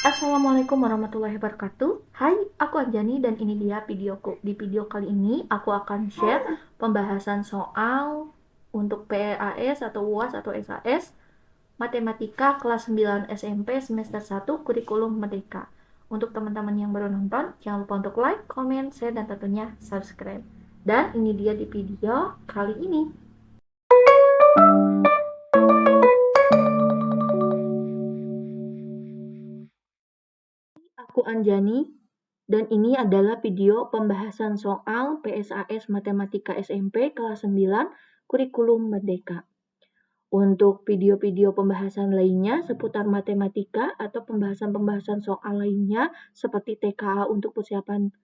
Assalamualaikum warahmatullahi wabarakatuh. Hai, aku Anjani dan ini dia videoku. Di video kali ini aku akan share pembahasan soal untuk PAS atau UAS atau SAS Matematika kelas 9 SMP semester 1 Kurikulum Merdeka. Untuk teman-teman yang baru nonton, jangan lupa untuk like, comment, share, dan tentunya subscribe. Dan ini dia di video kali ini. Aku Anjani, dan ini adalah video pembahasan soal PSAS Matematika SMP kelas 9 Kurikulum Merdeka. Untuk video-video pembahasan lainnya seputar matematika atau pembahasan-pembahasan soal lainnya seperti TKA untuk persiapan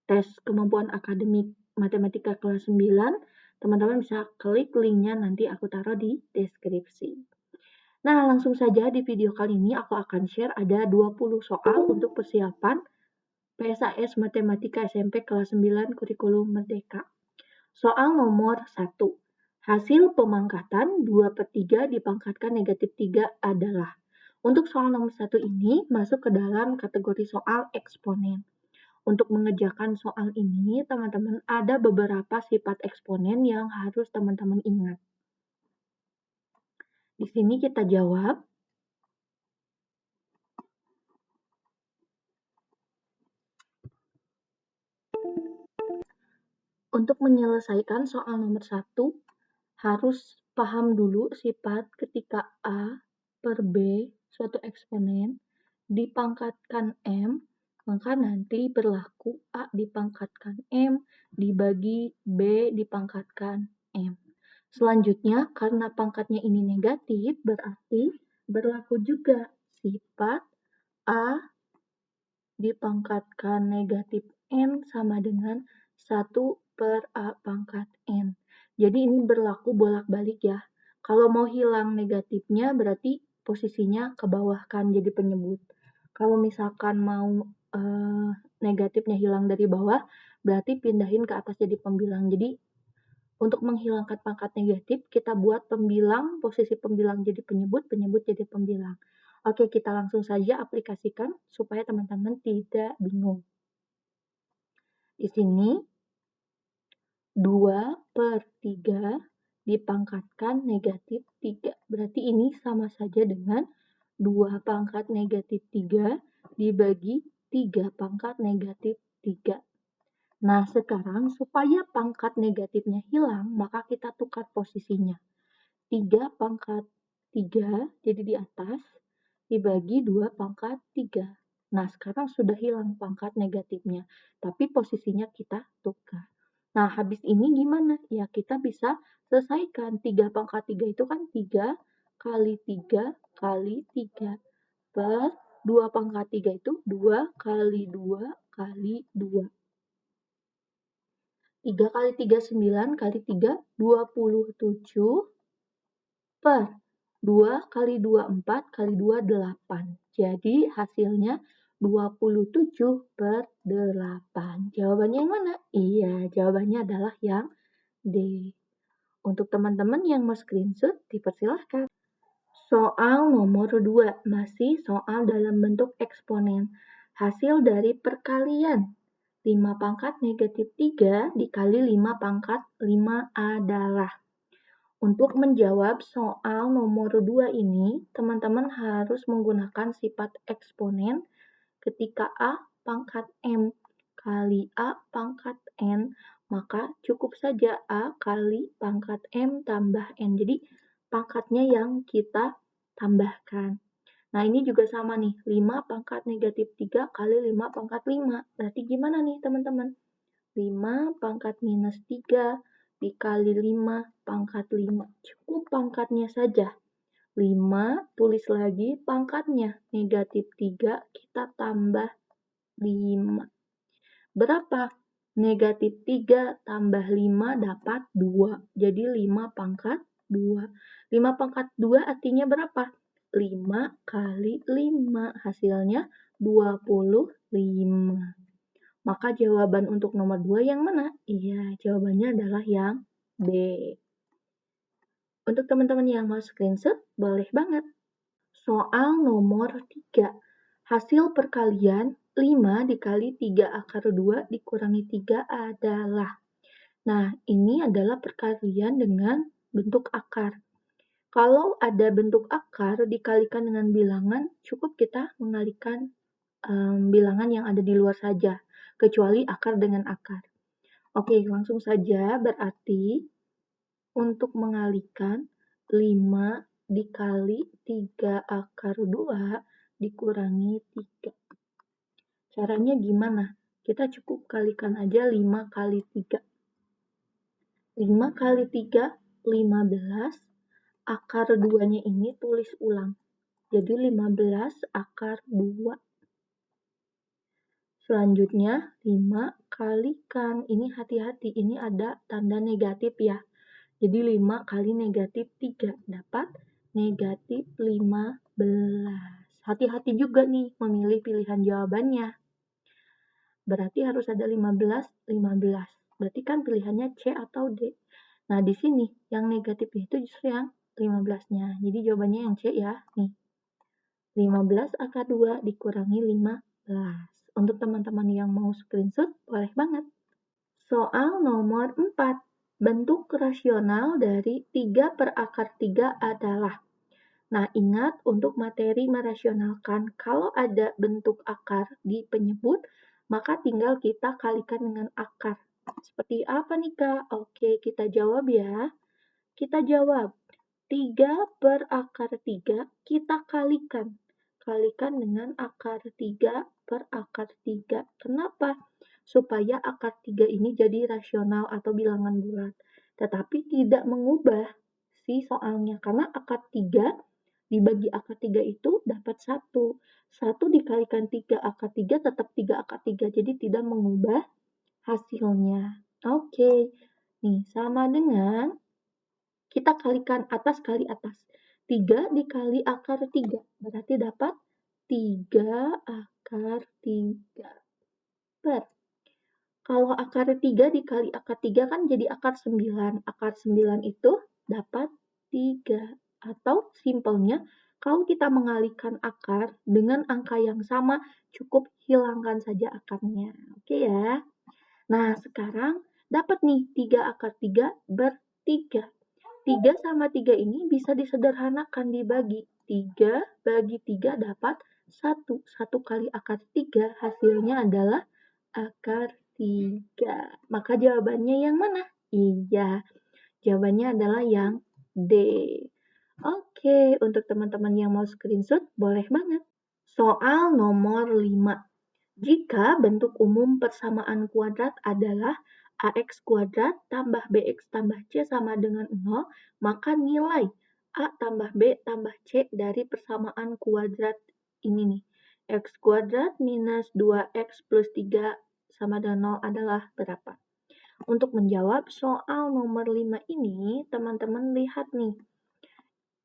tes kemampuan akademik matematika kelas 9, teman-teman bisa klik linknya nanti aku taruh di deskripsi. Nah, langsung saja di video kali ini aku akan share ada 20 soal untuk persiapan PSAS Matematika SMP kelas 9 Kurikulum Merdeka. Soal nomor 1. Hasil pemangkatan 2/3 dipangkatkan negatif 3 adalah. Untuk soal nomor 1 ini masuk ke dalam kategori soal eksponen. Untuk mengerjakan soal ini, teman-teman ada beberapa sifat eksponen yang harus teman-teman ingat. Di sini kita jawab. Untuk menyelesaikan soal nomor 1, harus paham dulu sifat ketika A per B, suatu eksponen, dipangkatkan M, maka nanti berlaku A dipangkatkan M dibagi B dipangkatkan M. Selanjutnya, karena pangkatnya ini negatif, berarti berlaku juga sifat A dipangkatkan negatif N sama dengan 1 per A pangkat N. Jadi ini berlaku bolak-balik ya. Kalau mau hilang negatifnya berarti posisinya ke bawah kan jadi penyebut. Kalau misalkan mau negatifnya hilang dari bawah, berarti pindahin ke atas jadi pembilang. Jadi untuk menghilangkan pangkat negatif, kita buat pembilang, posisi pembilang jadi penyebut, penyebut jadi pembilang. Oke, kita langsung saja aplikasikan supaya teman-teman tidak bingung. Di sini 2/3 dipangkatkan negatif 3. Berarti ini sama saja dengan 2 pangkat negatif 3 dibagi 3 pangkat negatif 3. Nah, sekarang supaya pangkat negatifnya hilang, maka kita tukar posisinya. 3 pangkat 3, jadi di atas, dibagi 2 pangkat 3. Nah, sekarang sudah hilang pangkat negatifnya, tapi posisinya kita tukar. Nah, habis ini gimana? Ya, kita bisa selesaikan. 3 pangkat 3 itu kan 3 kali 3 kali 3 per 2 pangkat 3 itu 2 kali 2 kali 2. 3 kali 3, 9 kali 3, 27 per 2 kali 2, 4 kali 2, 8. Jadi hasilnya 27 per 8. Jawabannya yang mana? Iya, jawabannya adalah yang D. Untuk teman-teman yang mau screenshot, dipersilahkan. Soal nomor 2, masih soal dalam bentuk eksponen. Hasil dari perkalian 5 pangkat negatif 3 dikali 5 pangkat 5 adalah. Untuk menjawab soal nomor 2 ini, teman-teman harus menggunakan sifat eksponen ketika A pangkat M kali A pangkat N, maka cukup saja A kali pangkat M tambah N. Jadi, pangkatnya yang kita tambahkan. Nah, ini juga sama nih, 5 pangkat negatif 3 kali 5 pangkat 5. Berarti gimana nih, teman-teman? 5 pangkat minus 3 dikali 5 pangkat 5. Cukup pangkatnya saja. 5, tulis lagi pangkatnya. Negatif 3, kita tambah 5. Berapa? Negatif 3 tambah 5 dapat 2. Jadi 5 pangkat 2. 5 pangkat 2 artinya berapa? 5 kali 5. Hasilnya 25. Maka jawaban untuk nomor 2 yang mana? Iya, jawabannya adalah yang B. Untuk teman-teman yang mau screenshot, boleh banget. Soal nomor 3. Hasil perkalian 5 dikali 3 akar 2 dikurangi 3 adalah. Nah, ini adalah perkalian dengan bentuk akar. Kalau ada bentuk akar dikalikan dengan bilangan, cukup kita mengalihkan bilangan yang ada di luar saja, kecuali akar dengan akar. Oke, langsung saja. Berarti untuk mengalihkan 5 dikali 3 akar 2 dikurangi 3. Caranya gimana? Kita cukup kalikan aja 5 kali 3. 5 kali 3, 15. Akar 2-nya ini tulis ulang. Jadi 15 akar 2. Selanjutnya 5 kalikan. Ini hati-hati, ini ada tanda negatif ya. Jadi 5 kali negatif 3 dapat negatif 15. Hati-hati juga nih memilih pilihan jawabannya. Berarti harus ada 15, 15. Berarti kan pilihannya C atau D. Nah, di sini yang negatif itu justru yang 15-nya. Jadi jawabannya yang C ya. Nih. 15 akar 2 dikurangi 15. Untuk teman-teman yang mau screenshot, boleh banget. Soal nomor 4. Bentuk rasional dari 3 per akar 3 adalah. Nah, ingat untuk materi merasionalkan, kalau ada bentuk akar di penyebut, maka tinggal kita kalikan dengan akar. Seperti apa nih, Kak? Oke, kita jawab ya. Kita jawab. 3 per akar 3 kita kalikan. Kalikan dengan akar 3 per akar 3. Kenapa? Supaya akar 3 ini jadi rasional atau bilangan bulat. Tetapi tidak mengubah si soalnya. Karena akar 3 dibagi akar 3 itu dapat 1. 1 dikalikan 3 akar 3 tetap 3 akar 3. Jadi tidak mengubah hasilnya. Oke. Nih, sama dengan kita kalikan atas kali atas. 3 dikali akar 3. Berarti dapat 3 akar 3 per. Kalau akar 3 dikali akar 3 kan jadi akar 9. Akar 9 itu dapat 3. Atau simpelnya, kalau kita mengalihkan akar dengan angka yang sama, cukup hilangkan saja akarnya. Oke ya. Nah, sekarang dapat nih 3 akar 3 ber 3. 3 sama 3 ini bisa disederhanakan dibagi. 3 bagi 3 dapat 1. 1 kali akar 3 hasilnya adalah akar 3. Maka jawabannya yang mana? Iya, jawabannya adalah yang D. Oke, untuk teman-teman yang mau screenshot, boleh banget. Soal nomor 5. Jika bentuk umum persamaan kuadrat adalah AX kuadrat tambah BX tambah C sama dengan 0, maka nilai A tambah B tambah C dari persamaan kuadrat ini nih. X kuadrat minus 2X plus 3 sama dengan 0 adalah berapa? Untuk menjawab soal nomor 5 ini, teman-teman lihat nih.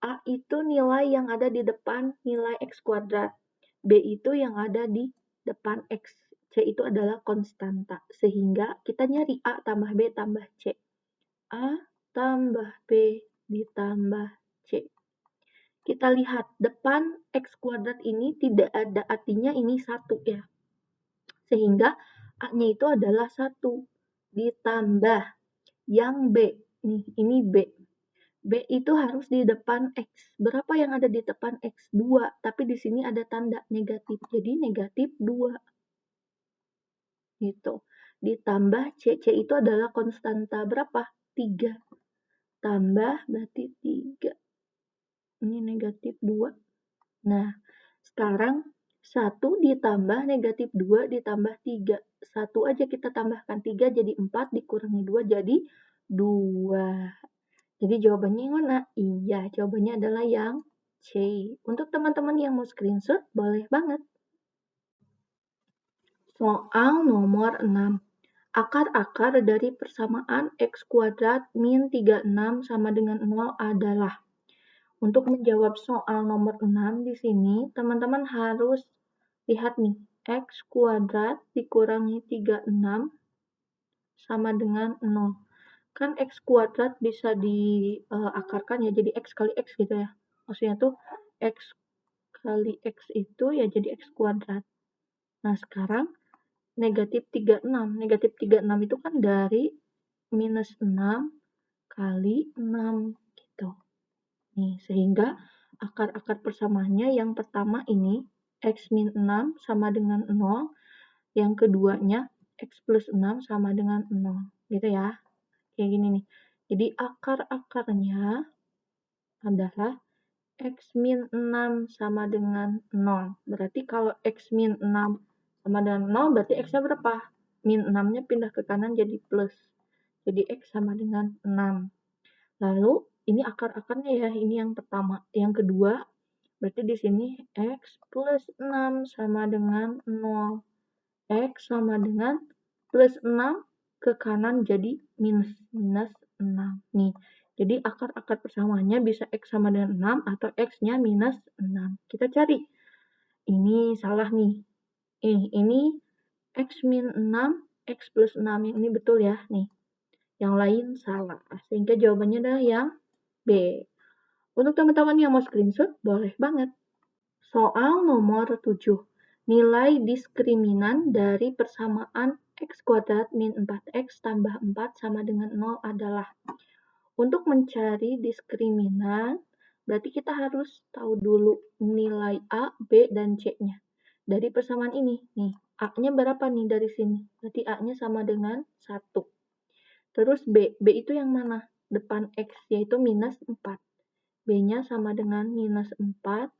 A itu nilai yang ada di depan nilai X kuadrat. B itu yang ada di depan X. C itu adalah konstanta. Sehingga kita nyari A tambah B tambah C. A tambah B ditambah C. Kita lihat depan X kuadrat ini tidak ada, artinya ini 1 ya. Sehingga A-nya itu adalah 1 ditambah yang B. Nih, ini B. B itu harus di depan X. Berapa yang ada di depan X? 2. Tapi di sini ada tanda negatif. Jadi negatif 2. Gitu. Ditambah C. C itu adalah konstanta berapa? 3. Tambah berarti 3. Ini negatif 2. Nah, sekarang 1 ditambah negatif 2 ditambah 3. 1 aja kita tambahkan 3 jadi 4 dikurangi 2 jadi 2. Jadi jawabannya yang mana? Iya, jawabannya adalah yang C. Untuk teman-teman yang mau screenshot, boleh banget. Soal nomor 6. Akar-akar dari persamaan X kuadrat min 36 sama dengan 0 adalah. Untuk menjawab soal nomor 6 di sini, teman-teman harus lihat nih. X kuadrat dikurangi 36 sama dengan 0. Kan X kuadrat bisa diakarkan ya jadi X kali X gitu ya. Maksudnya tuh X kali X itu ya jadi X kuadrat. Nah, sekarang negatif 36. Negatif 36 itu kan dari minus 6 kali 6 gitu. Nih, sehingga akar-akar persamaannya yang pertama ini X min 6 sama dengan 0, yang keduanya X plus 6 sama dengan 0, gitu ya. Kayak gini nih. Jadi akar-akarnya adalah X min 6 sama dengan 0. Berarti kalau X min 6 sama dengan 0, berarti X-nya berapa? Min 6-nya pindah ke kanan jadi plus. Jadi X sama dengan 6. Lalu, ini akar-akarnya ya, ini yang pertama. Yang kedua, berarti di sini X plus 6 sama dengan 0. X sama dengan plus 6 ke kanan jadi minus 6. Nih, jadi akar-akar persamaannya bisa X sama dengan 6 atau X-nya minus 6. Kita cari. Ini salah nih. Ini X min 6, X plus 6. Yang ini betul ya. Nih, yang lain salah. Sehingga jawabannya adalah yang B. Untuk teman-teman yang mau screenshot, boleh banget. Soal nomor 7. Nilai diskriminan dari persamaan X kuadrat min 4X tambah 4 sama dengan 0 adalah. Untuk mencari diskriminan, berarti kita harus tahu dulu nilai A, B, dan C-nya. Dari persamaan ini, nih, A-nya berapa nih dari sini? Berarti A-nya sama dengan 1. Terus B itu yang mana? Depan X, yaitu minus 4. B-nya sama dengan minus 4.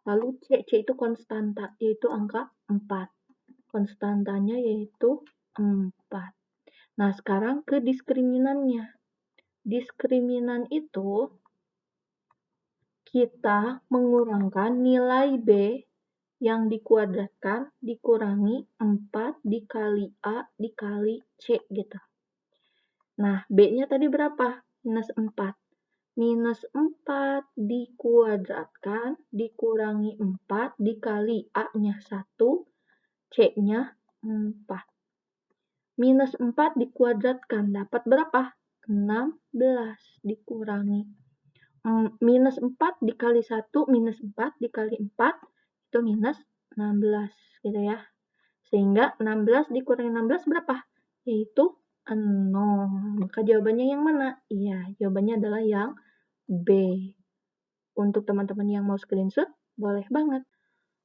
Lalu C itu konstanta, yaitu angka 4. Konstantanya yaitu 4. Nah, sekarang ke diskriminannya. Diskriminan itu kita mengurangkan nilai B yang dikuadratkan dikurangi 4 dikali A dikali C gitu. Nah, B-nya tadi berapa? Minus 4. Minus 4 dikuadratkan dikurangi 4 dikali A-nya 1, C-nya 4. Minus 4 dikuadratkan dapat berapa? 16 dikurangi. Minus 4 dikali 1, minus 4 dikali 4, itu minus 16 gitu ya. Sehingga 16 dikurangi 16 berapa? Yaitu 0. Maka jawabannya yang mana? Iya, jawabannya adalah yang B. Untuk teman-teman yang mau screenshot, boleh banget.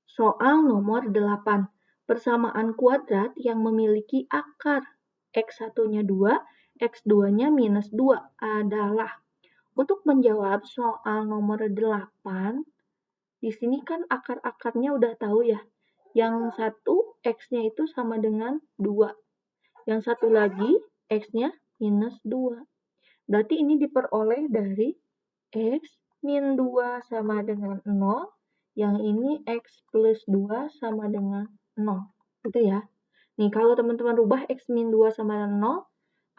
Soal nomor 8. Persamaan kuadrat yang memiliki akar X1-nya 2, X2-nya minus 2 adalah. Untuk menjawab soal nomor 8, di sini kan akar-akarnya udah tahu ya. Yang satu X-nya itu sama dengan 2. Yang satu lagi X-nya minus 2. Berarti ini diperoleh dari X min 2 sama dengan 0. Yang ini X plus 2 sama dengan 0. Gitu ya. Nih, kalau teman-teman rubah X min 2 sama dengan 0,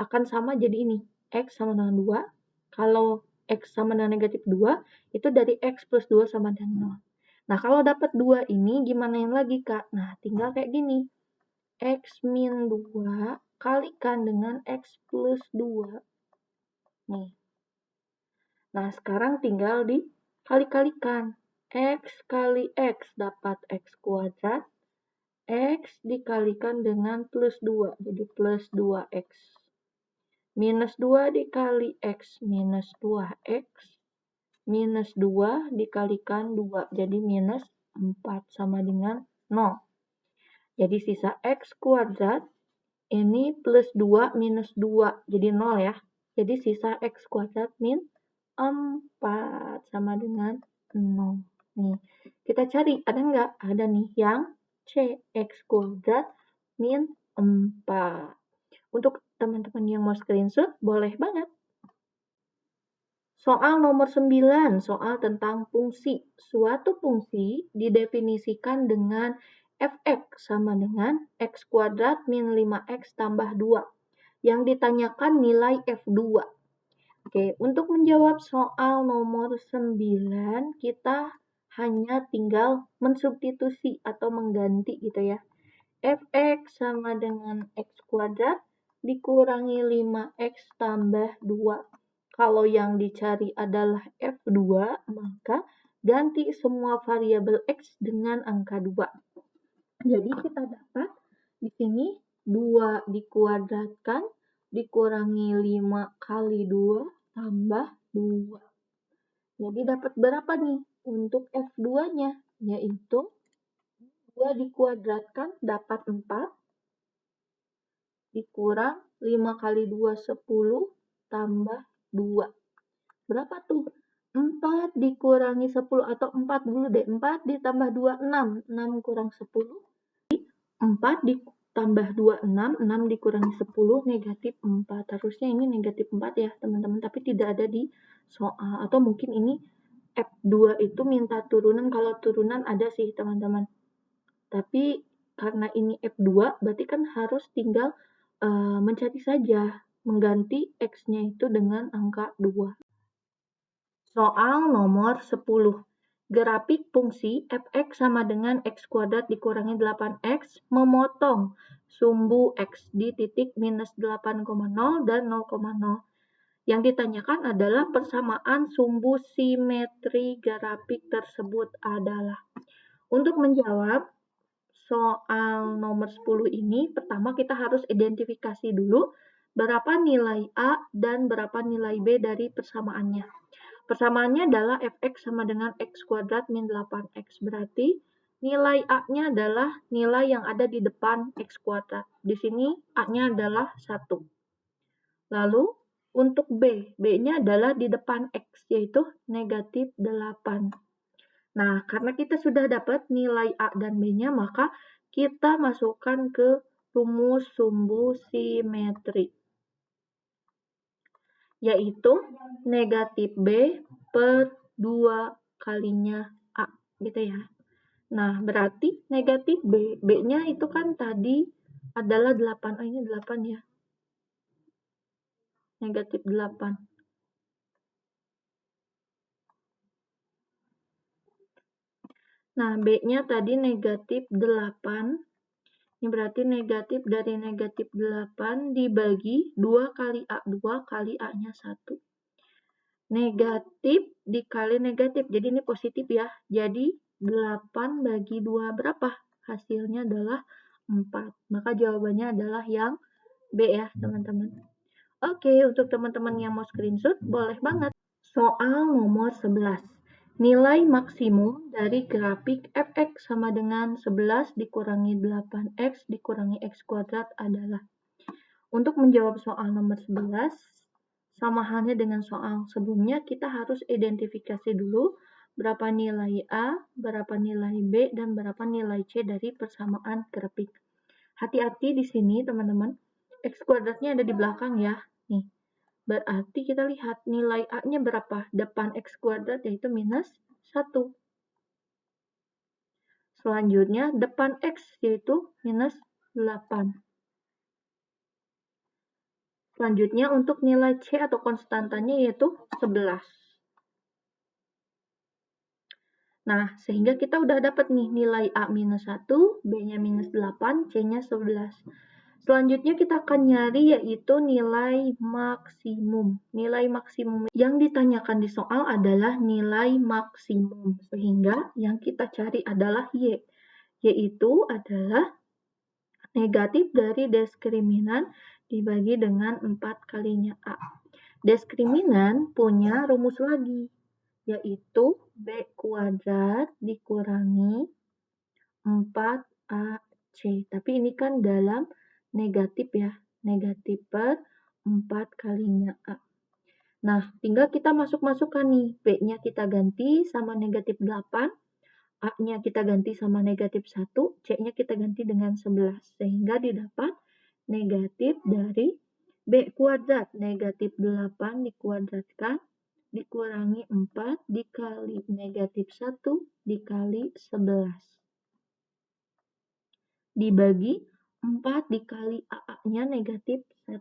akan sama jadi ini. X sama dengan 2. Kalau X sama dengan negatif 2, itu dari X plus 2 sama dengan 0. Nah, kalau dapat 2 ini, gimana yang lagi, Kak? Nah, tinggal kayak gini. X min 2 kalikan dengan X plus 2. Nih. Nah, sekarang tinggal dikali-kalikan. X kali X dapat X kuadrat. X dikalikan dengan plus 2. Jadi plus 2X. Minus 2 dikali X. Minus 2X. Minus 2 dikalikan 2. Jadi minus 4 sama dengan 0. Jadi sisa X kuadrat. Ini plus 2 minus 2. Jadi 0 ya. Jadi sisa X kuadrat min 4 sama dengan 0. Nih, kita cari. Ada nggak? Ada nih yang C. X kuadrat min 4. Untuk teman-teman yang mau screenshot, boleh banget. Soal nomor 9, soal tentang fungsi. Suatu fungsi didefinisikan dengan fx sama dengan x kuadrat min 5x tambah 2. Yang ditanyakan nilai f2. Oke, untuk menjawab soal nomor 9, kita hanya tinggal mensubstitusi atau mengganti gitu ya. Fx sama dengan x kuadrat dikurangi 5x tambah 2. Kalau yang dicari adalah F2, maka ganti semua variabel X dengan angka 2. Jadi kita dapat di sini 2 dikuadratkan dikurangi 5 kali 2 tambah 2. Jadi dapat berapa nih untuk F2-nya? Yaitu 2 dikuadratkan dapat 4 dikurang 5 kali 2 10 tambah 2. Berapa tuh? 4 dikurangi 10 atau 4 dulu deh. 4 ditambah 2, 6. 6 kurang 10. 4 ditambah 2, 6. 6 dikurangi 10, negatif 4. Harusnya ini negatif 4 ya teman-teman. Tapi tidak ada di soal. Atau mungkin ini F2 itu minta turunan. Kalau turunan ada sih teman-teman. Tapi karena ini F2, berarti kan harus tinggal mencari saja. Mengganti X-nya itu dengan angka 2. Soal nomor 10. Grafik fungsi f(x) sama dengan x kuadrat dikurangi 8x memotong sumbu x di titik minus 8,0 dan 0,0. Yang ditanyakan adalah persamaan sumbu simetri grafik tersebut adalah. Untuk menjawab soal nomor 10 ini, pertama kita harus identifikasi dulu berapa nilai A dan berapa nilai B dari persamaannya. Persamaannya adalah fx sama dengan x kuadrat min 8x. Berarti nilai A-nya adalah nilai yang ada di depan x kuadrat. Di sini A-nya adalah 1. Lalu untuk B, B-nya adalah di depan x, yaitu negatif 8. Nah, karena kita sudah dapat nilai A dan B-nya, maka kita masukkan ke rumus sumbu simetri, yaitu negatif B per 2 kalinya A, gitu ya. Nah, berarti negatif B, B-nya itu kan tadi adalah 8, oh ini 8 ya, negatif 8. Nah, B-nya tadi negatif 8. Ini berarti negatif dari negatif 8 dibagi 2 kali A. 2 kali A-nya 1. Negatif dikali negatif. Jadi ini positif ya. Jadi 8 bagi 2 berapa? Hasilnya adalah 4. Maka jawabannya adalah yang B ya, teman-teman. Oke, untuk teman-teman yang mau screenshot, boleh banget. Soal nomor 11. Nilai maksimum dari grafik fx sama dengan 11 dikurangi 8x dikurangi x kuadrat adalah. Untuk menjawab soal nomor 11, sama halnya dengan soal sebelumnya, kita harus identifikasi dulu berapa nilai A, berapa nilai B, dan berapa nilai C dari persamaan grafik. Hati-hati di sini teman-teman, x kuadratnya ada di belakang ya. Nih. Berarti kita lihat nilai A-nya berapa? Depan X kuadrat yaitu minus 1. Selanjutnya depan X yaitu minus 8. Selanjutnya untuk nilai C atau konstantanya yaitu 11. Nah, sehingga kita udah dapat nih nilai A minus 1, B-nya minus 8, C-nya 11. Selanjutnya kita akan nyari yaitu nilai maksimum. Nilai maksimum yang ditanyakan di soal adalah nilai maksimum. Sehingga yang kita cari adalah Y. Yaitu adalah negatif dari diskriminan dibagi dengan 4 kalinya A. Diskriminan punya rumus lagi. Yaitu B kuadrat dikurangi 4AC. Tapi ini kan dalam negatif ya, negatif per 4 kalinya A. Nah, tinggal kita masuk-masukkan nih, B-nya kita ganti sama negatif 8, A-nya kita ganti sama negatif 1, C-nya kita ganti dengan 11, sehingga didapat negatif dari B kuadrat, negatif 8 dikuadratkan, dikurangi 4 dikali negatif 1 dikali 11. Dibagi 4 dikali AA-nya negatif 1.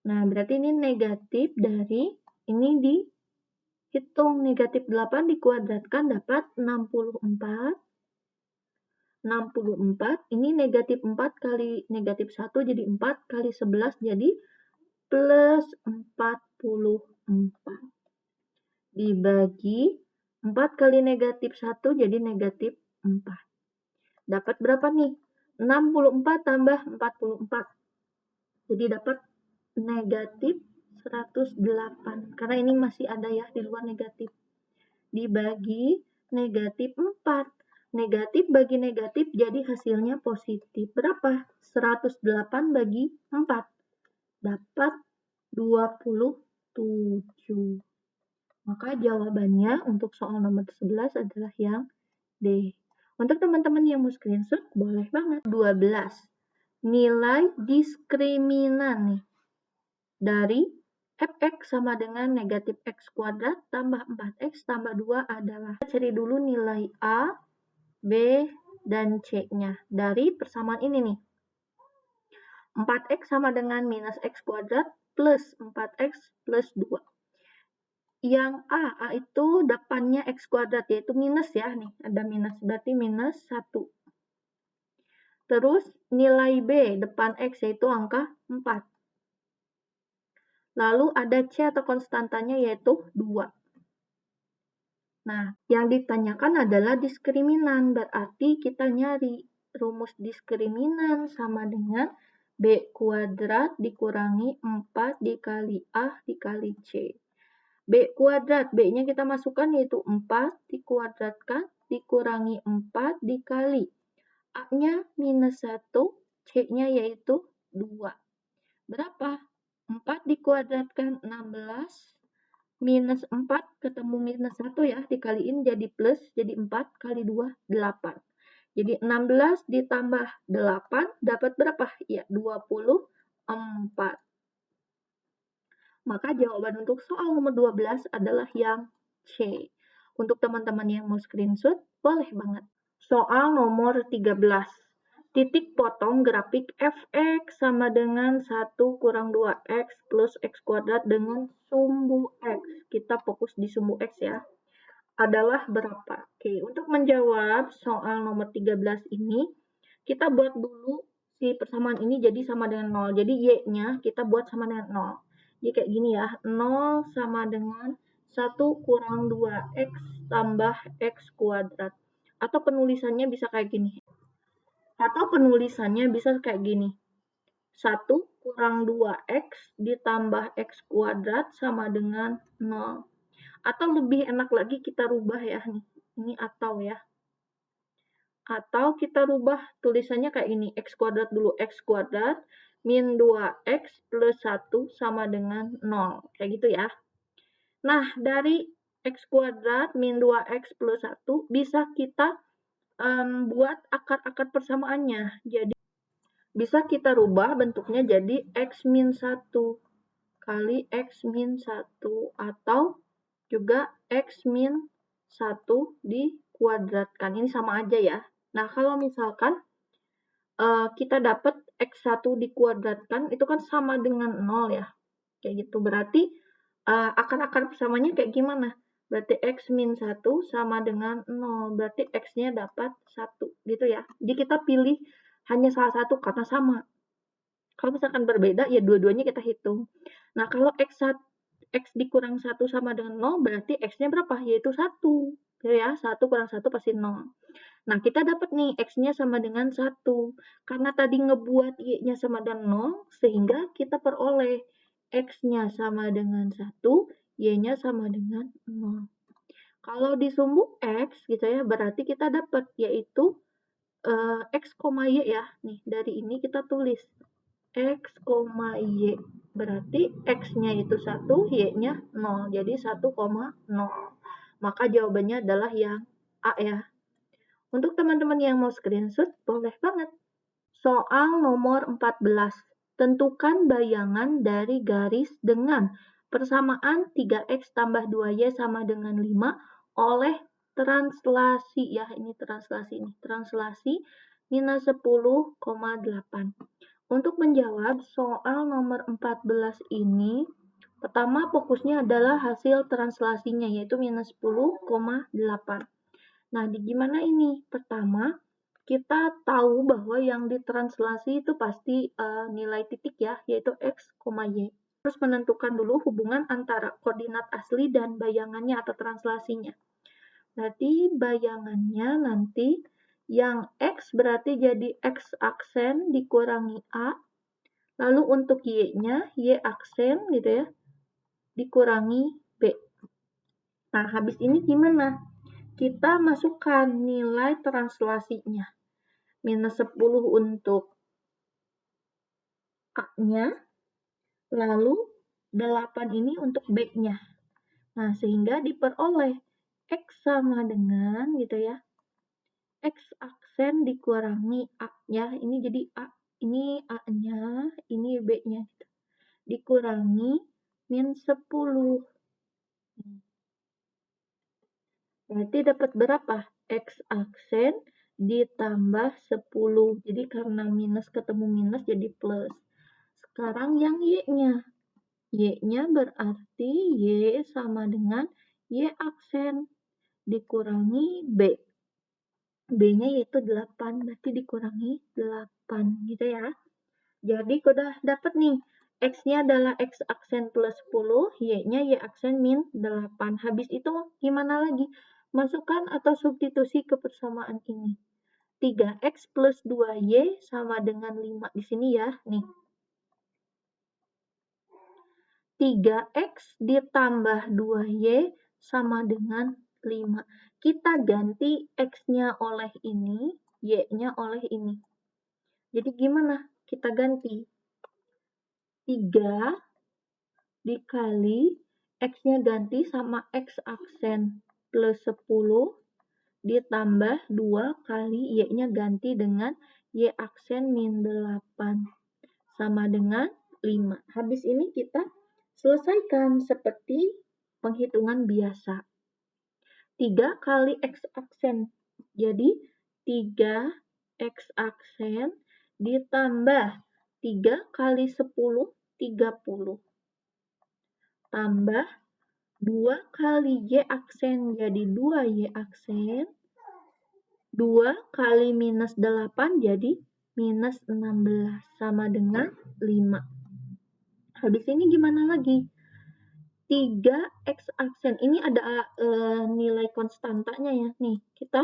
Nah, berarti ini negatif dari, ini dihitung negatif 8 dikuadratkan dapat 64. 64, ini negatif 4 kali negatif 1 jadi 4 kali 11 jadi plus 44. Dibagi 4 kali negatif 1 jadi negatif 4. Dapat berapa nih? 64 tambah 44. Jadi dapat negatif 108. Karena ini masih ada ya di luar negatif. Dibagi negatif 4. Negatif bagi negatif jadi hasilnya positif. Berapa? 108 bagi 4. Dapat 27. Maka jawabannya untuk soal nomor 11 adalah yang D. Untuk teman-teman yang mau screenshot, boleh banget. 12. Nilai diskriminan nih. Dari fx sama dengan negatif x kuadrat tambah 4x tambah 2 adalah. Kita cari dulu nilai A, B, dan C-nya. Dari persamaan ini nih. 4x sama dengan minus x kuadrat plus 4x plus 2. Yang A itu depannya x kuadrat, yaitu minus ya. Nih, ada minus, berarti minus 1. Terus nilai B, depan x yaitu angka 4. Lalu ada C atau konstantanya yaitu 2. Nah, yang ditanyakan adalah diskriminan, berarti kita nyari rumus diskriminan sama dengan B kuadrat dikurangi 4 dikali A dikali C. B kuadrat, B-nya kita masukkan yaitu 4 dikuadratkan dikurangi 4 dikali. A-nya minus 1, C-nya yaitu 2. Berapa? 4 dikuadratkan 16, minus 4 ketemu minus 1 ya, dikaliin jadi plus, jadi 4 kali 2, 8. Jadi 16 ditambah 8, dapat berapa? Ya, 24. Maka jawaban untuk soal nomor 12 adalah yang C. Untuk teman-teman yang mau screenshot, boleh banget. Soal nomor 13. Titik potong grafik fx sama dengan 1 kurang 2x plus x kuadrat dengan sumbu x. Kita fokus di sumbu x ya. Adalah berapa? Oke, untuk menjawab soal nomor 13 ini, kita buat dulu si persamaan ini jadi sama dengan 0. Jadi y-nya kita buat sama dengan 0. Jadi kayak gini ya, 0 sama dengan 1 kurang 2x tambah x kuadrat. Atau penulisannya bisa kayak gini. Atau penulisannya bisa kayak gini. 1 kurang 2x ditambah x kuadrat sama dengan 0. Atau lebih enak lagi kita rubah ya. Ini atau ya. Atau kita rubah tulisannya kayak ini. X kuadrat dulu. X kuadrat min 2x plus 1 sama dengan 0. Kayak gitu ya. Nah, dari x kuadrat min 2x plus 1 bisa kita buat akar-akar persamaannya. Jadi, bisa kita rubah bentuknya jadi x min 1 kali x min 1 atau juga x min 1 dikuadratkan. Ini sama aja ya. Nah, kalau misalkan kita dapat x1 dikuadratkan, itu kan sama dengan 0 ya. Kayak gitu. Berarti akar-akar persamanya kayak gimana? Berarti x min 1 sama dengan 0. Berarti x-nya dapat 1. Gitu ya. Jadi kita pilih hanya salah satu karena sama. Kalau misalkan berbeda, ya dua-duanya kita hitung. Nah, kalau x dikurang 1 sama dengan 0, berarti x-nya berapa? Yaitu 1. Ya, 1 kurang 1 pasti 0. Nah, kita dapat nih x-nya sama dengan 1. Karena tadi ngebuat y-nya sama dengan 0, sehingga kita peroleh x-nya sama dengan 1, y-nya sama dengan 0. Kalau di sumbu x, gitu ya, berarti kita dapat, yaitu x, y ya. Nih, dari ini kita tulis x, y. Berarti x-nya itu 1, y-nya 0. Jadi 1,0. Maka jawabannya adalah yang A ya. Untuk teman-teman yang mau screenshot, boleh banget. Soal nomor 14. Tentukan bayangan dari garis dengan persamaan 3x tambah 2y sama dengan 5 oleh translasi. Ya, ini translasi. Translasi minus 10,8. Untuk menjawab soal nomor 14 ini, pertama fokusnya adalah hasil translasinya, yaitu minus 10,8. Nah, di gimana ini? Pertama, kita tahu bahwa yang ditranslasi itu pasti nilai titik ya, yaitu x, y. Terus menentukan dulu hubungan antara koordinat asli dan bayangannya atau translasinya. Berarti bayangannya nanti yang X berarti jadi X aksen dikurangi A. Lalu untuk Y-nya, Y aksen gitu ya, dikurangi B. Nah, habis ini gimana? Kita masukkan nilai translasinya. Minus 10 untuk A-nya, lalu 8 ini untuk B-nya. Nah, sehingga diperoleh X sama dengan gitu ya, X aksen dikurangi A-nya, ini jadi A, ini A-nya, ini B-nya gitu. Dikurangi min 10. Berarti dapat berapa? X aksen ditambah 10. Jadi karena minus ketemu minus jadi plus. Sekarang yang Y-nya. Y-nya berarti Y sama dengan Y aksen dikurangi B. B-nya yaitu 8, berarti dikurangi 8 gitu ya. Jadi udah dapat nih. X-nya adalah X aksen plus 10, Y-nya Y aksen min 8. Habis itu gimana lagi? Masukkan atau substitusi ke persamaan ini. 3X plus 2Y sama dengan 5 di sini ya. Nih. 3X ditambah 2Y sama dengan 5. Kita ganti X-nya oleh ini, Y-nya oleh ini. Jadi gimana? Kita ganti. 3 dikali X-nya ganti sama X aksen plus 10 ditambah 2 kali Y-nya ganti dengan Y aksen min 8 sama dengan 5. Habis ini kita selesaikan seperti penghitungan biasa. 3 kali X aksen. Jadi 3X aksen ditambah 3 kali 10, 30. Tambah 2 kali Y aksen, jadi 2Y aksen. 2 kali minus 8 jadi minus 16, sama dengan 5. Habis ini gimana lagi? 3X aksen, ini ada nilai konstantanya ya. Nih, kita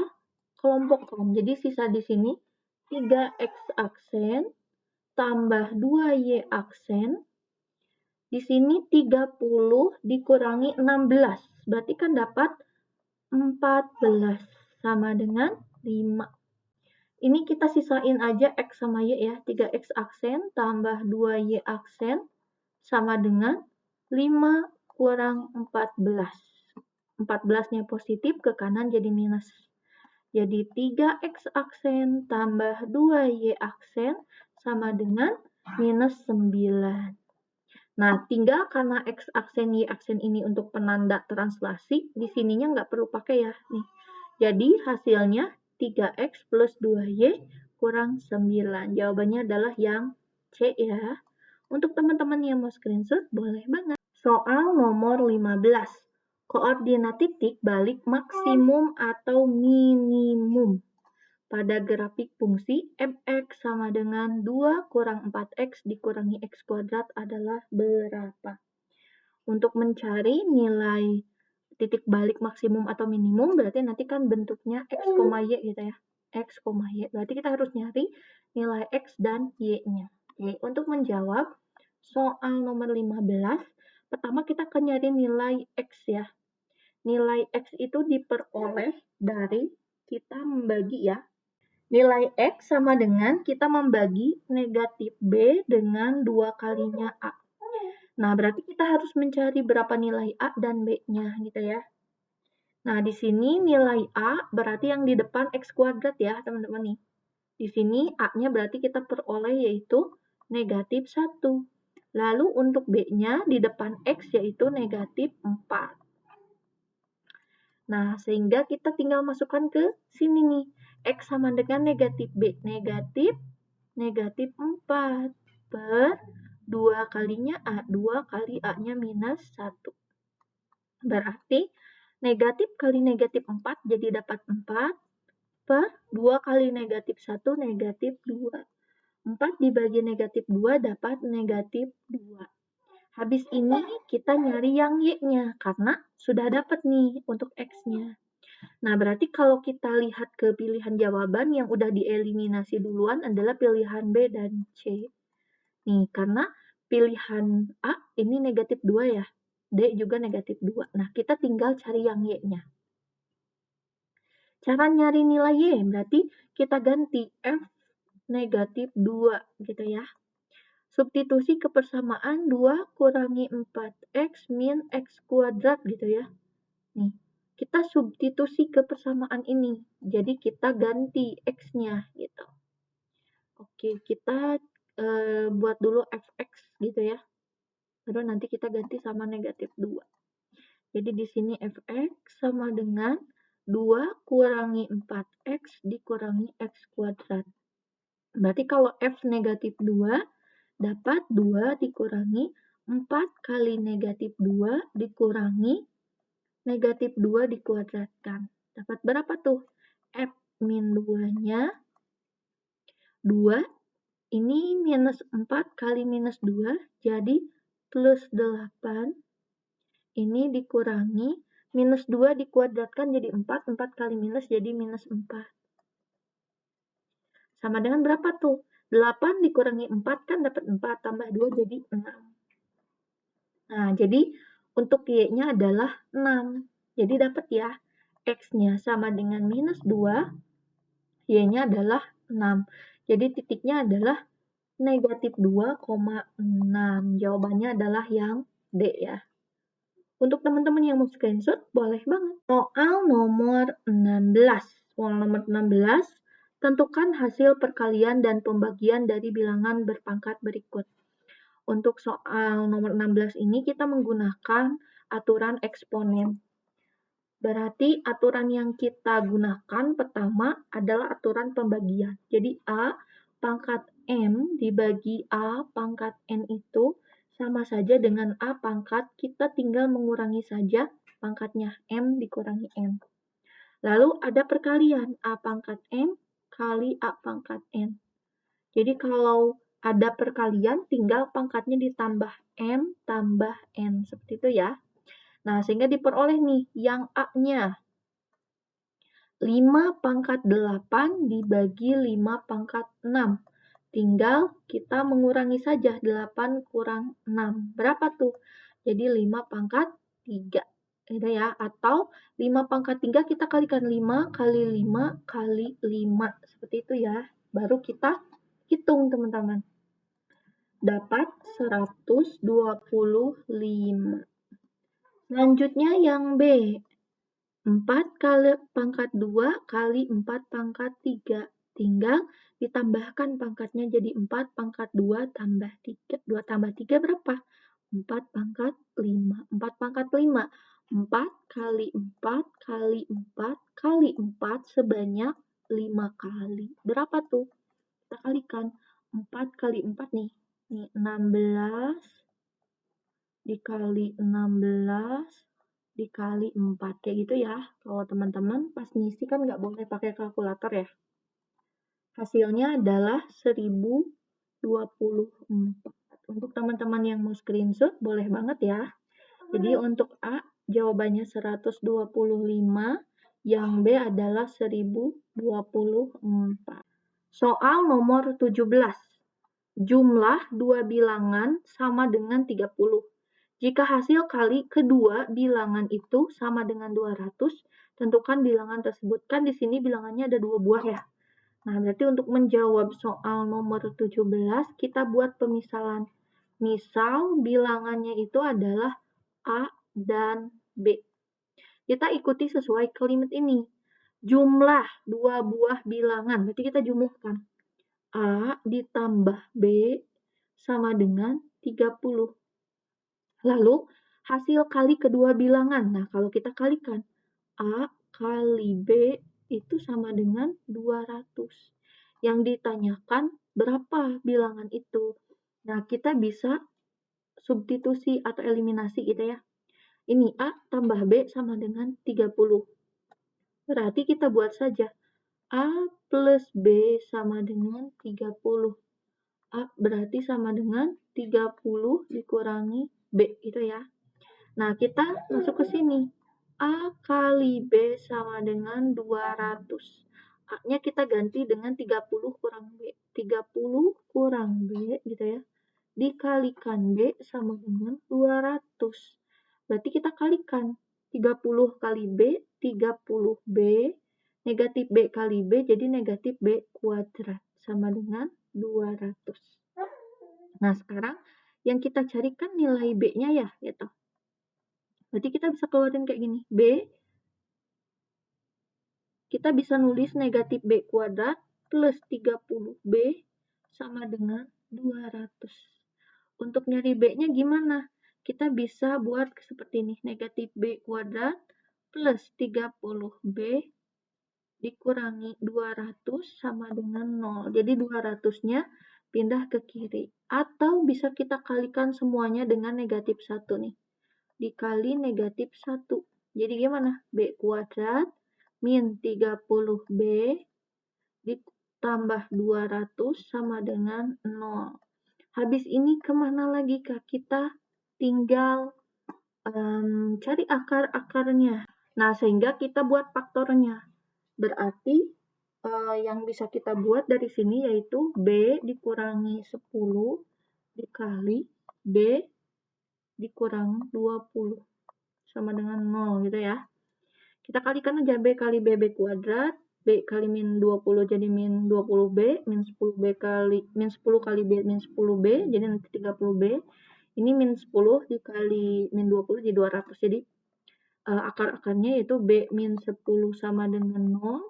kelompokkan. Jadi sisa di sini 3X aksen tambah 2Y aksen. Di sini 30 dikurangi 16. Berarti kan dapat 14 sama dengan 5. Ini kita sisain aja X sama Y ya. 3X aksen tambah 2Y aksen sama dengan 5 kurang 14. 14-nya positif, ke kanan jadi minus. Jadi 3X aksen tambah 2Y aksen sama dengan minus 9. Nah, tinggal karena X aksen Y aksen ini untuk penanda translasi, di sininya nggak perlu pakai ya. Nih. Jadi hasilnya 3X plus 2Y kurang 9. Jawabannya adalah yang C ya. Untuk teman-teman yang mau screenshot, boleh banget. Soal nomor 15. Koordinat titik balik maksimum atau minimum pada grafik fungsi fx sama dengan 2 kurang 4x dikurangi x kuadrat adalah berapa? Untuk mencari nilai titik balik maksimum atau minimum, berarti nanti kan bentuknya x, y gitu ya. X, y. Berarti kita harus nyari nilai x dan y-nya. Oke, untuk menjawab soal nomor 15, pertama kita akan nyari nilai X ya. Nilai X itu diperoleh dari kita membagi ya. Nilai X sama dengan kita membagi negatif B dengan 2 kalinya A. Nah, berarti kita harus mencari berapa nilai A dan B-nya gitu ya. Nah, di sini nilai A berarti yang di depan X kuadrat ya teman-teman nih. Di sini A-nya berarti kita peroleh yaitu negatif 1. Lalu untuk B-nya di depan X yaitu negatif 4. Nah, sehingga kita tinggal masukkan ke sini nih. X sama dengan negatif B. Negatif 4 per 2 kalinya A. 2 kali A-nya minus 1. Berarti negatif kali negatif 4 jadi dapat 4 per 2 kali negatif 1 negatif 2. 4 dibagi negatif 2 dapat negatif 2. Habis ini kita nyari yang Y-nya, karena sudah dapat nih untuk X-nya. Nah, berarti kalau kita lihat ke pilihan jawaban yang udah dieliminasi duluan adalah pilihan B dan C. Nih, karena pilihan A ini negatif 2 ya. D juga negatif 2. Nah, kita tinggal cari yang Y-nya. Cara nyari nilai Y berarti kita ganti F negatif 2 gitu ya. Substitusi ke persamaan 2 kurangi 4X min X kuadrat gitu ya. Nih, kita substitusi ke persamaan ini. Jadi kita ganti X-nya gitu. Oke, kita buat dulu Fx gitu ya. Baru nanti kita ganti sama negatif 2. Jadi di sini Fx sama dengan 2 kurangi 4X dikurangi X kuadrat. Berarti kalau F negatif 2 dapat 2 dikurangi 4 kali negatif 2 dikurangi negatif 2 dikuadratkan. Dapat berapa tuh? F min 2-nya 2. Ini minus 4 kali minus 2, jadi plus 8. Ini dikurangi, minus 2 dikuadratkan jadi 4, 4 kali minus jadi minus 4. Sama dengan berapa tuh? 8 dikurangi 4 kan dapat 4, tambah 2 jadi 6. Nah, jadi untuk Y-nya adalah 6. Jadi dapat ya, X-nya sama dengan minus 2, Y-nya adalah 6. Jadi titiknya adalah negatif 2,6. Jawabannya adalah yang D ya. Untuk teman-teman yang mau screenshot, boleh banget. Soal nomor 16. Soal nomor 16, tentukan hasil perkalian dan pembagian dari bilangan berpangkat berikut. Untuk soal nomor 16 ini kita menggunakan aturan eksponen. Berarti aturan yang kita gunakan pertama adalah aturan pembagian. Jadi A pangkat M dibagi A pangkat N itu sama saja dengan A pangkat, kita tinggal mengurangi saja pangkatnya, M dikurangi N. Lalu ada perkalian, A pangkat M kali A pangkat N. Jadi kalau ada perkalian, tinggal pangkatnya ditambah M tambah N, seperti itu ya. Nah, sehingga diperoleh nih yang A-nya. 5 pangkat 8 dibagi 5 pangkat 6. Tinggal kita mengurangi saja 8 kurang 6. Berapa tuh? Jadi 5 pangkat 3. Gitu ya. Atau 5 pangkat 3 kita kalikan 5 kali 5 kali 5. Seperti itu ya. Baru kita hitung teman-teman. Dapat 125. Selanjutnya yang B. 4 kali pangkat 2 kali 4 pangkat 3. Tinggal ditambahkan pangkatnya jadi 4 pangkat 2 tambah 3. 2 tambah 3 berapa? 4 pangkat 5. 4 pangkat 5. 4 kali 4 kali 4 kali 4 sebanyak 5 kali. Berapa tuh? Kita kalikan. 4 kali 4 nih. Nih 16 dikali 16 dikali 4. Kayak gitu ya. Kalau teman-teman pas ngisi kan nggak boleh pakai kalkulator ya. Hasilnya adalah 1024. Untuk teman-teman yang mau screenshot, boleh banget ya. Jadi untuk A, jawabannya 125. Yang B adalah 1024. Soal nomor 17. Jumlah dua bilangan sama dengan 30. Jika hasil kali kedua bilangan itu sama dengan 200, tentukan bilangan tersebut. Kan di sini bilangannya ada 2 buah ya. Nah, berarti untuk menjawab soal nomor 17, kita buat pemisalan. Misal bilangannya itu adalah A dan B. Kita ikuti sesuai kalimat ini. Jumlah 2 buah bilangan, berarti kita jumlahkan. A ditambah B sama dengan 30. Lalu, hasil kali kedua bilangan. Nah, kalau kita kalikan, A kali B itu sama dengan 200. Yang ditanyakan berapa bilangan itu. Nah, kita bisa substitusi atau eliminasi gitu ya. Ini A tambah B sama dengan 30. Berarti kita buat saja A plus B sama dengan 30. A berarti sama dengan 30 dikurangi B gitu ya. Nah, kita masuk ke sini. A kali B sama dengan 200. A-nya kita ganti dengan 30 kurang B. 30 kurang B gitu ya. Dikalikan B sama dengan 200. Berarti kita kalikan. 30 kali B, 30B. Negatif B kali B, jadi negatif B kuadrat. Sama dengan 200. Nah, sekarang yang kita carikan nilai B-nya ya, gitu. Berarti kita bisa keluarin kayak gini. B, kita bisa nulis negatif B kuadrat plus 30B sama dengan 200. Untuk nyari B-nya gimana? Kita bisa buat seperti ini. Negatif B kuadrat plus 30B dikurangi 200 sama dengan 0. Jadi 200-nya pindah ke kiri. Atau bisa kita kalikan semuanya dengan negatif 1 nih. Dikali negatif 1. Jadi gimana? B kuadrat min 30B ditambah 200 sama dengan 0. Habis ini kemana lagi Kak? Kita tinggal cari akar-akarnya. Nah, sehingga kita buat faktornya. Berarti yang bisa kita buat dari sini yaitu B dikurangi 10 dikali B dikurang 20 sama dengan 0 gitu ya. Kita kalikan aja B kali B kuadrat, B kali min 20 jadi min 20B, min 10B kali min 10 kali B min 10B jadi nanti 30B. Ini min 10 dikali min 20 jadi 200. Jadi akar-akarnya yaitu B min 10 sama dengan 0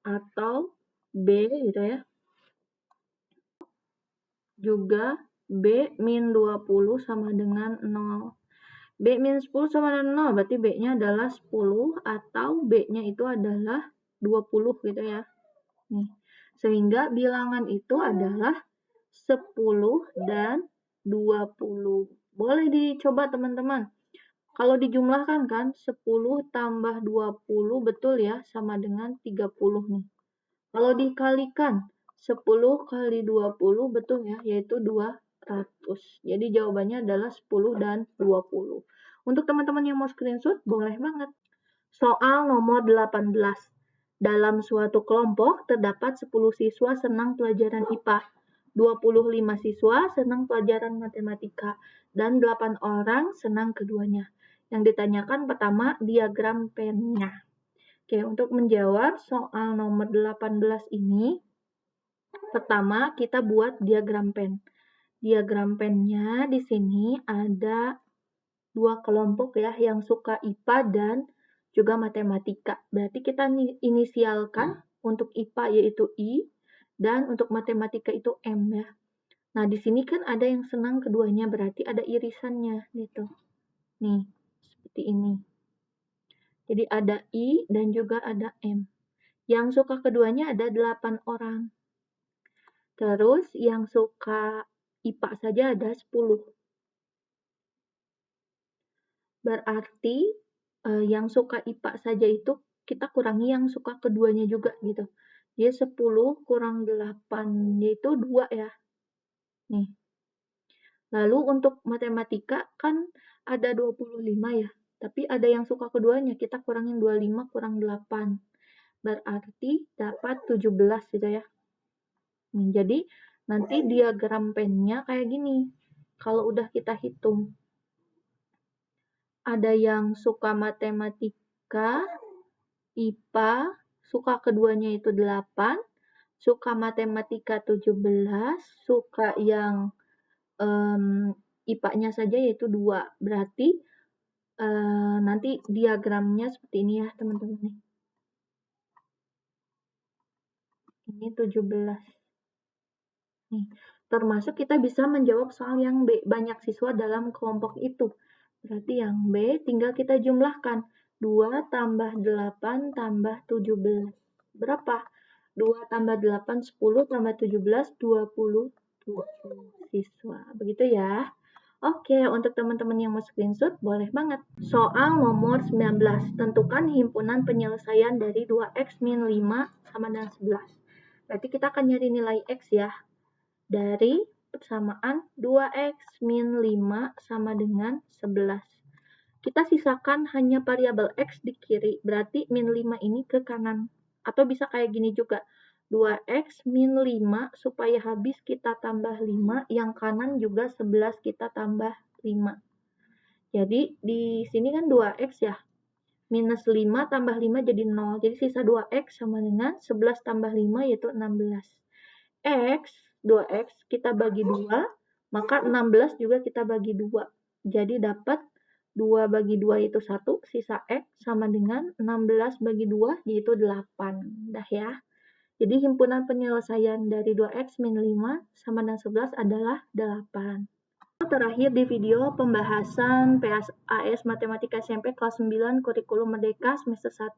atau B gitu ya. Juga B min 20 sama dengan 0. B min 10 sama dengan 0, berarti B-nya adalah 10 atau B-nya itu adalah 20 gitu ya. Nih. Sehingga bilangan itu adalah 10 dan 20. Boleh dicoba teman-teman. Kalau dijumlahkan kan 10 tambah 20 betul ya sama dengan 30 nih. Kalau dikalikan 10 kali 20 betul ya yaitu 200. Jadi jawabannya adalah 10 dan 20. Untuk teman-teman yang mau screenshot boleh banget. Soal nomor 18. Dalam suatu kelompok terdapat 10 siswa senang pelajaran IPA, 25 siswa senang pelajaran matematika, dan 8 orang senang keduanya. Yang ditanyakan pertama diagram pennya. Oke, untuk menjawab soal nomor 18 ini, pertama kita buat diagram pen. Diagram pennya di sini ada dua kelompok ya, yang suka IPA dan juga matematika. Berarti kita inisialkan untuk IPA yaitu I, dan untuk matematika itu M ya. Nah, di sini kan ada yang senang keduanya, berarti ada irisannya gitu. Nih, seperti ini. Jadi ada I dan juga ada M. Yang suka keduanya ada 8 orang. Terus yang suka IPA saja ada 10. Berarti yang suka IPA saja itu kita kurangi yang suka keduanya juga gitu. Jadi 10 kurang 8 yaitu 2 ya. Nih. Lalu untuk matematika kan ada 25 ya. Tapi ada yang suka keduanya, kita kurangin 25 kurang 8. Berarti dapat 17 gitu ya. Nih, jadi nanti diagram pennya kayak gini. Kalau udah kita hitung. Ada yang suka matematika, IPA, suka keduanya itu 8, suka matematika 17, suka yang IPA-nya saja yaitu 2. Berarti nanti diagramnya seperti ini ya teman-teman nih. Ini 17. Nih, termasuk kita bisa menjawab soal yang B, banyak siswa dalam kelompok itu. Berarti yang B tinggal kita jumlahkan. 2 tambah 8 tambah 17. Berapa? 2 tambah 8, 10 tambah 17, 27 siswa. Begitu ya. Oke, untuk teman-teman yang mau screenshot, boleh banget. Soal nomor 19. Tentukan himpunan penyelesaian dari 2x min 5 sama dengan 11. Berarti kita akan nyari nilai x ya. Dari persamaan 2x min 5 sama dengan 11. kita sisakan hanya variabel X di kiri, berarti min 5 ini ke kanan. Atau bisa kayak gini juga, 2X min 5 supaya habis kita tambah 5, yang kanan juga 11 kita tambah 5. Jadi di sini kan 2X ya, minus 5 tambah 5 jadi 0, jadi sisa 2X sama dengan 11 tambah 5 yaitu 16. X, 2X kita bagi 2, maka 16 juga kita bagi 2. Jadi dapat 2 bagi 2 yaitu 1, sisa X sama dengan 16 bagi 2 yaitu 8. Dah ya. Jadi himpunan penyelesaian dari 2X min 5 sama dengan 11 adalah 8. Terakhir di video pembahasan PAS Matematika SMP kelas 9 Kurikulum Merdeka semester 1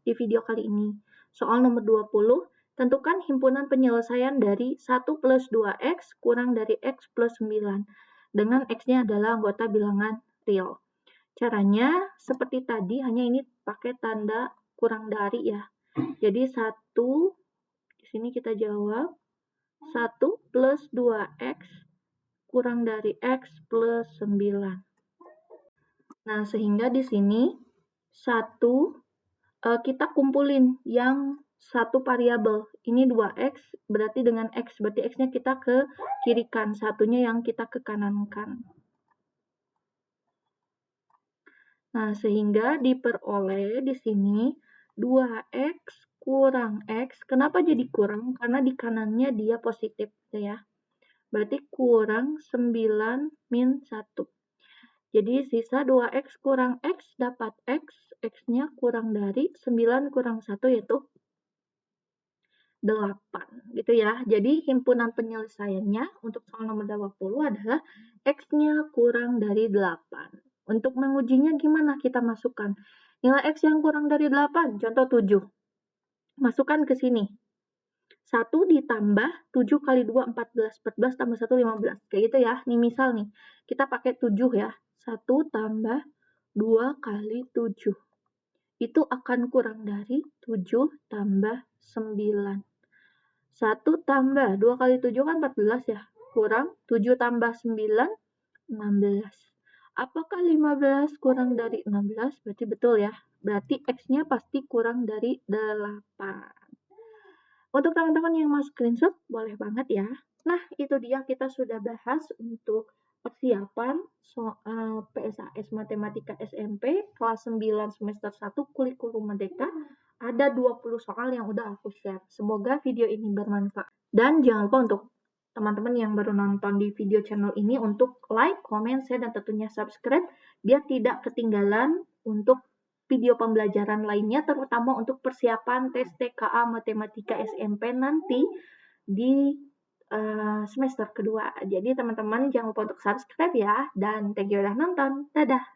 di video kali ini. Soal nomor 20, tentukan himpunan penyelesaian dari 1 plus 2X kurang dari X plus 9, dengan X-nya adalah anggota bilangan real. Caranya seperti tadi, hanya ini pakai tanda kurang dari ya. Jadi 1, di sini kita jawab, 1 plus 2X kurang dari X plus 9. Nah, sehingga di sini 1, kita kumpulin yang satu variabel. Ini 2X, berarti dengan X. Berarti X-nya kita ke kirikan, satunya yang kita ke kanankan. Nah, sehingga diperoleh di sini 2X kurang X. Kenapa jadi kurang? Karena di kanannya dia positif, ya. Berarti kurang 9 min 1. Jadi sisa 2X kurang X dapat X, X-nya kurang dari 9 kurang 1 yaitu 8, gitu ya. Jadi himpunan penyelesaiannya untuk soal nomor 20 adalah X-nya kurang dari 8. Untuk mengujinya gimana? Kita masukkan nilai X yang kurang dari 8, contoh 7. Masukkan ke sini. 1 ditambah 7 kali 2, 14. 14 tambah 1, 15. Kayak gitu ya. Nih misal nih, kita pakai 7 ya. 1 tambah 2 kali 7. Itu akan kurang dari 7 tambah 9. 1 tambah 2 kali 7 kan 14 ya. Kurang 7 tambah 9, 16. Apakah 15 kurang dari 16? Berarti betul ya. Berarti X-nya pasti kurang dari 8. Untuk teman-teman yang mau screenshot, boleh banget ya. Nah, itu dia kita sudah bahas untuk persiapan soal PSAS Matematika SMP kelas 9 semester 1 Kurikulum Merdeka. Ada 20 soal yang udah aku share. Semoga video ini bermanfaat. Dan jangan lupa untuk teman-teman yang baru nonton di video channel ini untuk like, comment, share, dan tentunya subscribe biar tidak ketinggalan untuk video pembelajaran lainnya, terutama untuk persiapan tes TKA Matematika SMP nanti di semester kedua. Jadi teman-teman jangan lupa untuk subscribe ya, dan thank you udah nonton. Dadah!